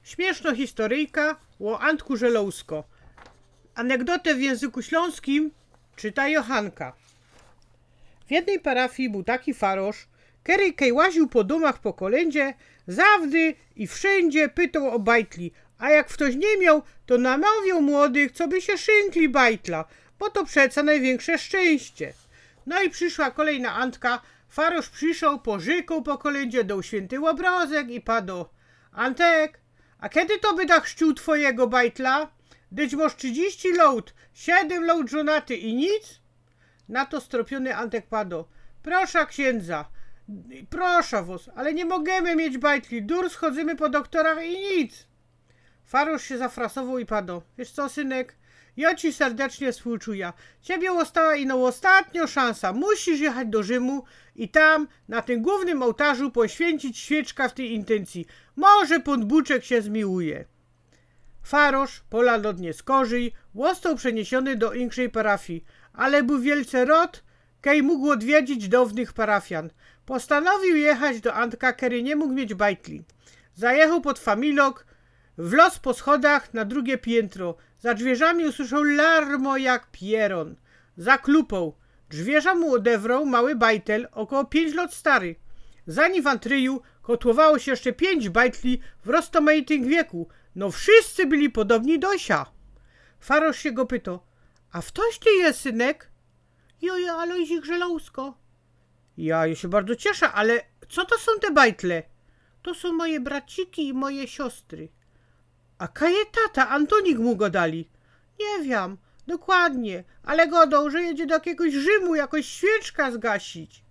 Śmieszno historyjka o Antku Żelousko. Anegdotę w języku śląskim czyta Johanka. W jednej parafii był taki farosz, który łaził po domach po kolędzie, zawdy i wszędzie pytał o bajtli, a jak ktoś nie miał, to namawiał młodych, co by się szynkli bajtla, bo to przeca największe szczęście. No i przyszła kolej na Antka, farosz przyszedł, pożykał po kolędzie, dał święty obrozek i padł: Antek, a kiedy to by chrzcił twojego bajtla? Dyć masz 30 lat, 7 lat żonaty i nic? Na to stropiony Antek padł: proszę księdza, proszę was, ale nie możemy mieć bajtli, dur schodzimy po doktorach i nic. Farosz się zafrasował i padł: wiesz co, synek, ja ci serdecznie współczuję. Ciebie ostała ino ostatnia szansa. Musisz jechać do Rzymu i tam, na tym głównym ołtarzu, poświęcić świeczka w tej intencji. Może pan Buczek się zmiłuje. Farosz, polalodnie skorzy, został przeniesiony do inkszej parafii, ale był wielce rod, kej mógł odwiedzić dawnych parafian. Postanowił jechać do Antka, który nie mógł mieć bajtli. Zajechał pod familok, wlazł po schodach na drugie piętro. Za drzwiami usłyszał larmo jak pieron. Zaklupał. Drzwierza mu odebrał mały bajtel, około 5 lat stary. Za nim w antryju kotłowało się jeszcze 5 bajtli w rozmaitym wieku. No wszyscy byli podobni do sia. Farosz się go pytał: a wtoś ty jest, synek? Jojo, Alojzik Żelousko. Ja się bardzo cieszę, ale co to są te bajtle? To są moje braciki i moje siostry. A kaje tata, Antonik mu go dali. Nie wiem, dokładnie, ale godą, że jedzie do jakiegoś Rzymu jakoś świeczka zgasić.